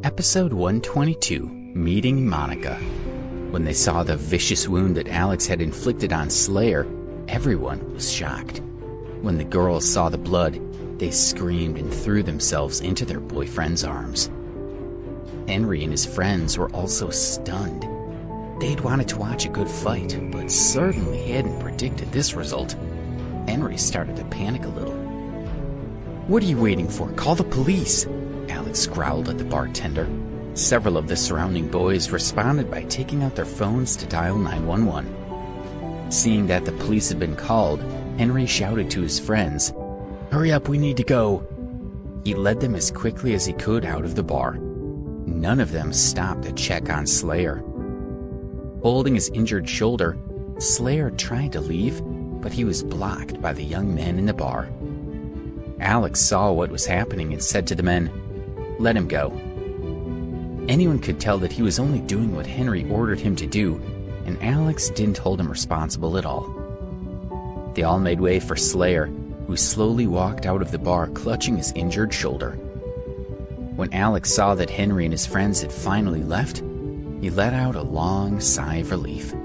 Episode 122, Meeting Monica. When they saw the vicious wound that Alex had inflicted on Slayer, everyone was shocked. When the girls saw the blood, they screamed and threw themselves into their boyfriend's arms. Henry and his friends were also stunned. They'd wanted to watch a good fight, but certainly hadn't predicted this result. Henry started to panic a little. "What are you waiting for? Call the police!" Alex growled at the bartender. Several of the surrounding boys responded by taking out their phones to dial 911. Seeing that the police had been called, Henry shouted to his friends, "Hurry up, we need to go." He led them as quickly as he could out of the bar. None of them stopped to check on Slayer. Holding his injured shoulder, Slayer tried to leave, but he was blocked by the young men in the bar. Alex saw what was happening and said to the men, "Let him go." Anyone could tell that he was only doing what Henry ordered him to do, and Alex didn't hold him responsible at all. They all made way for Slayer, who slowly walked out of the bar clutching his injured shoulder. When Alex saw that Henry and his friends had finally left, he let out a long sigh of relief.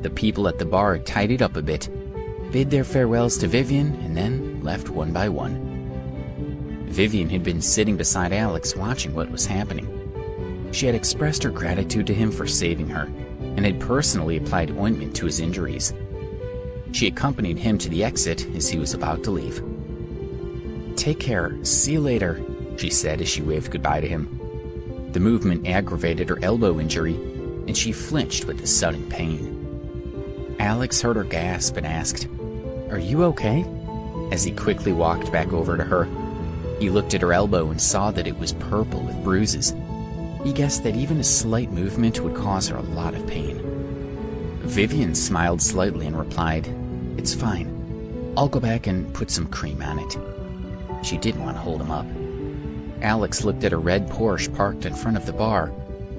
The people at the bar tidied up a bit, bid their farewells to Vivian, and then left one by one. Vivian had been sitting beside Alex watching what was happening. She had expressed her gratitude to him for saving her, and had personally applied ointment to his injuries. She accompanied him to the exit as he was about to leave. "Take care, see you later," she said as she waved goodbye to him. The movement aggravated her elbow injury, and she flinched with the sudden pain. Alex heard her gasp and asked, "Are you okay?" As he quickly walked back over to her, he looked at her elbow and saw that it was purple with bruises. He guessed that even a slight movement would cause her a lot of pain. Vivian smiled slightly and replied, "It's fine. I'll go back and put some cream on it." She didn't want to hold him up. Alex looked at a red Porsche parked in front of the bar,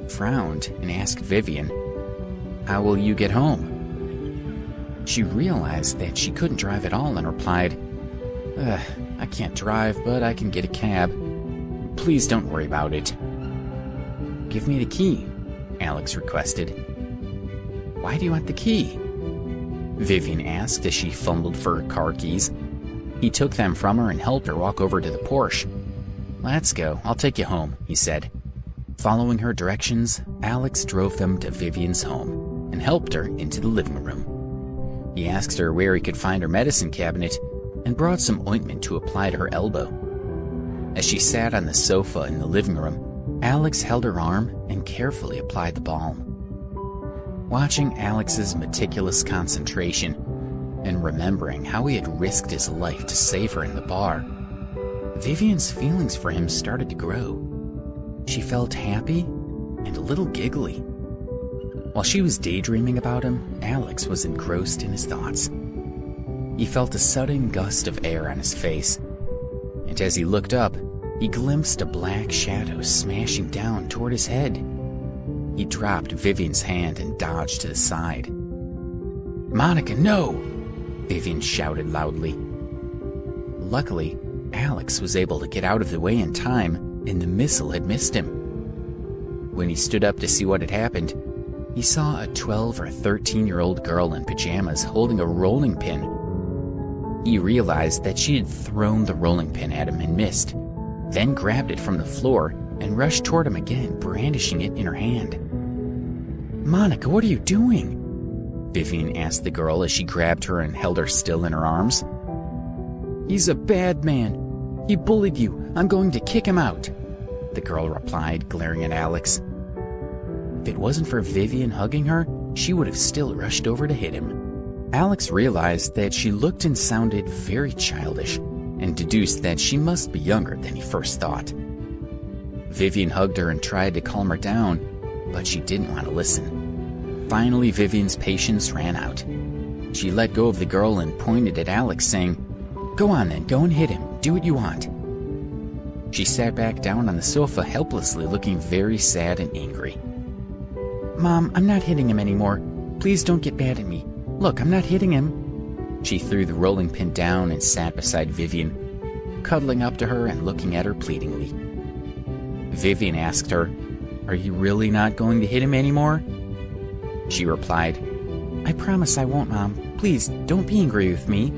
frowned, and asked Vivian, "How will you get home?" She realized that she couldn't drive at all and replied, "I can't drive, but I can get a cab. Please don't worry about it." "Give me the key," Alex requested. "Why do you want the key?" Vivian asked as she fumbled for her car keys. He took them from her and helped her walk over to the Porsche. "Let's go, I'll take you home," he said. Following her directions, Alex drove them to Vivian's home and helped her into the living room. He asked her where he could find her medicine cabinet and brought some ointment to apply to her elbow. As she sat on the sofa in the living room, Alex held her arm and carefully applied the balm. Watching Alex's meticulous concentration and remembering how he had risked his life to save her in the bar, Vivian's feelings for him started to grow. She felt happy and a little giggly. While she was daydreaming about him, Alex was engrossed in his thoughts. He felt a sudden gust of air on his face, and as he looked up, he glimpsed a black shadow smashing down toward his head. He dropped Vivian's hand and dodged to the side. "Monica, no!" Vivian shouted loudly. Luckily, Alex was able to get out of the way in time, and the missile had missed him. When he stood up to see what had happened, he saw a 12 or 13-year-old girl in pajamas holding a rolling pin. He realized that she had thrown the rolling pin at him and missed, then grabbed it from the floor and rushed toward him again, brandishing it in her hand. "Monica, what are you doing?" Vivian asked the girl as she grabbed her and held her still in her arms. "He's a bad man. He bullied you. I'm going to kick him out," the girl replied, glaring at Alex. If it wasn't for Vivian hugging her, she would have still rushed over to hit him. Alex realized that she looked and sounded very childish, and deduced that she must be younger than he first thought. Vivian hugged her and tried to calm her down, but she didn't want to listen. Finally, Vivian's patience ran out. She let go of the girl and pointed at Alex, saying, "Go on then, go and hit him. Do what you want." She sat back down on the sofa helplessly, looking very sad and angry. "Mom, I'm not hitting him anymore. Please don't get mad at me. Look, I'm not hitting him." She threw the rolling pin down and sat beside Vivian, cuddling up to her and looking at her pleadingly. Vivian asked her, "Are you really not going to hit him anymore?" She replied, "I promise I won't, Mom. Please, don't be angry with me."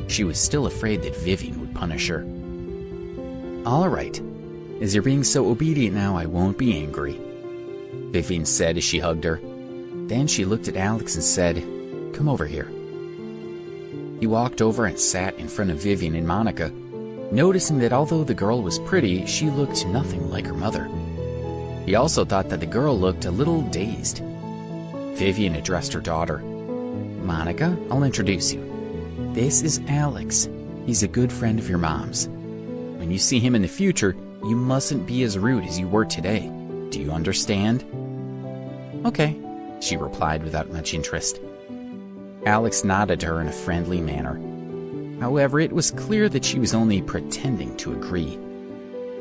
She was still afraid that Vivian would punish her. "All right. As you're being so obedient now, I won't be angry," Vivian said as she hugged her. Then she looked at Alex and said, "Come over here." He walked over and sat in front of Vivian and Monica, noticing that although the girl was pretty, she looked nothing like her mother. He also thought that the girl looked a little dazed. Vivian addressed her daughter. "Monica, I'll introduce you. This is Alex. He's a good friend of your mom's. When you see him in the future, you mustn't be as rude as you were today. Do you understand?" "Okay," she replied without much interest. Alex nodded to her in a friendly manner. However, it was clear that she was only pretending to agree.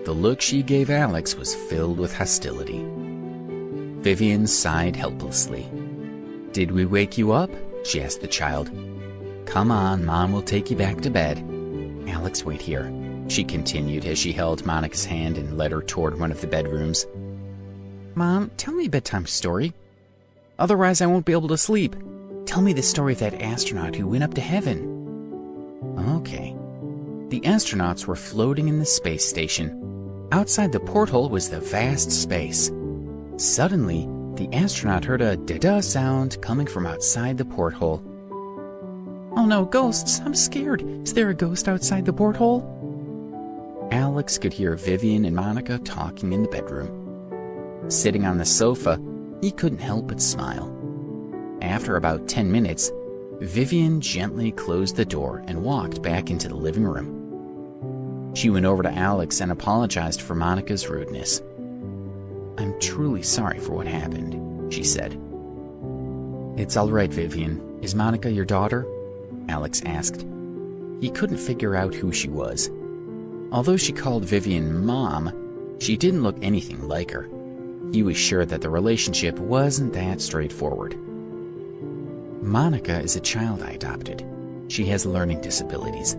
The look she gave Alex was filled with hostility. Vivian sighed helplessly. "Did we wake you up?" she asked the child. "Come on, Mom will take you back to bed. Alex, wait here," she continued as she held Monica's hand and led her toward one of the bedrooms. "Mom, tell me a bedtime story. Otherwise, I won't be able to sleep. Tell me the story of that astronaut who went up to heaven." Okay. The astronauts were floating in the space station. Outside the porthole was the vast space. Suddenly, the astronaut heard a da-da sound coming from outside the porthole. "Oh no, ghosts! I'm scared! Is there a ghost outside the porthole?" Alex could hear Vivian and Monica talking in the bedroom. Sitting on the sofa, he couldn't help but smile. After about 10 minutes, Vivian gently closed the door and walked back into the living room. She went over to Alex and apologized for Monica's rudeness. "I'm truly sorry for what happened," she said. "It's all right, Vivian. Is Monica your daughter?" Alex asked. He couldn't figure out who she was. Although she called Vivian Mom, she didn't look anything like her. He was sure that the relationship wasn't that straightforward. "Monica is a child I adopted. She has learning disabilities.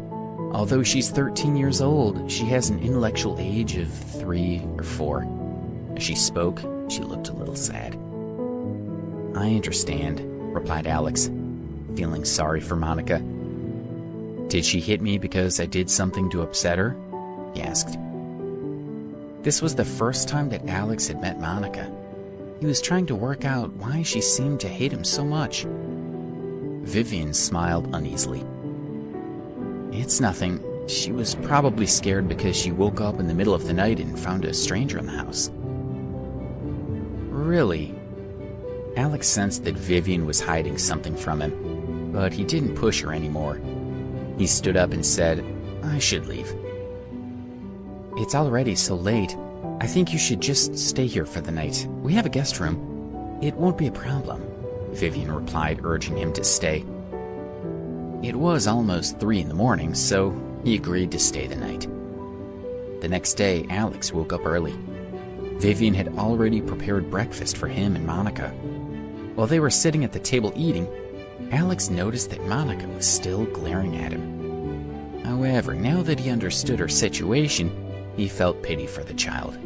Although she's 13 years old, she has an intellectual age of 3 or 4. As she spoke, she looked a little sad. "I understand," replied Alex, feeling sorry for Monica. "Did she hit me because I did something to upset her?" he asked. This was the first time that Alex had met Monica. He was trying to work out why she seemed to hate him so much. Vivian smiled uneasily. "It's nothing. She was probably scared because she woke up in the middle of the night and found a stranger in the house." "Really?" Alex sensed that Vivian was hiding something from him, but he didn't push her anymore. He stood up and said, "I should leave." "It's already so late. I think you should just stay here for the night. We have a guest room. It won't be a problem," Vivian replied, urging him to stay. It was almost 3 in the morning, so he agreed to stay the night. The next day, Alex woke up early. Vivian had already prepared breakfast for him and Monica. While they were sitting at the table eating, Alex noticed that Monica was still glaring at him. However, now that he understood her situation, he felt pity for the child.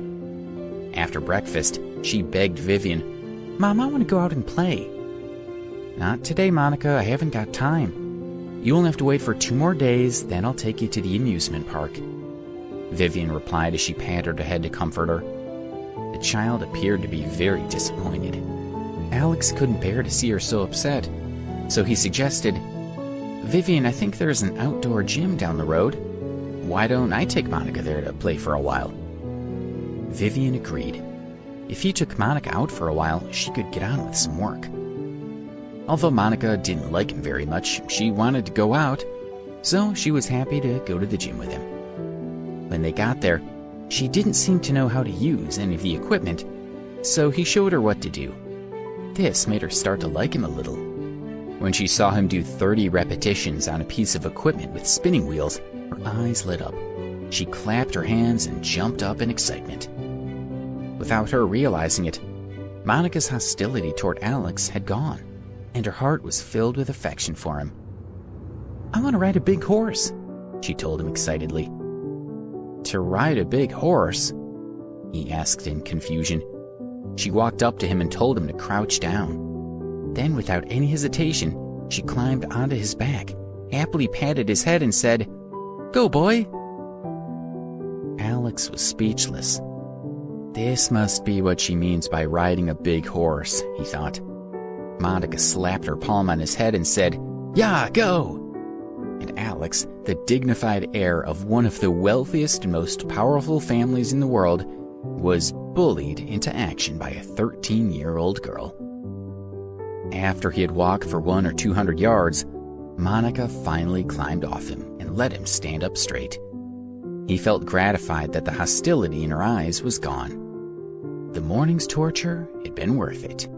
After breakfast, she begged Vivian, "Mom, I want to go out and play." "Not today, Monica. I haven't got time. You will have to wait for 2 more days, then I'll take you to the amusement park," Vivian replied as she patted her head to comfort her. The child appeared to be very disappointed. Alex couldn't bear to see her so upset, so he suggested, "Vivian, I think there's an outdoor gym down the road. Why don't I take Monica there to play for a while?" Vivian agreed. If he took Monica out for a while, she could get on with some work. Although Monica didn't like him very much, she wanted to go out, so she was happy to go to the gym with him. When they got there, she didn't seem to know how to use any of the equipment, so he showed her what to do. This made her start to like him a little. When she saw him do 30 repetitions on a piece of equipment with spinning wheels, her eyes lit up. She clapped her hands and jumped up in excitement. Without her realizing it, Monica's hostility toward Alex had gone, and her heart was filled with affection for him. "I want to ride a big horse," she told him excitedly. "To ride a big horse?" he asked in confusion. She walked up to him and told him to crouch down. Then, without any hesitation, she climbed onto his back, happily patted his head and said, "Go, boy." Alex was speechless. This must be what she means by riding a big horse, he thought. Monica slapped her palm on his head and said, "Yeah, go!" And Alex, the dignified heir of one of the wealthiest and most powerful families in the world, was bullied into action by a 13-year-old girl. After he had walked for 100 or 200 yards, Monica finally climbed off him and let him stand up straight. He felt gratified that the hostility in her eyes was gone. The morning's torture had been worth it.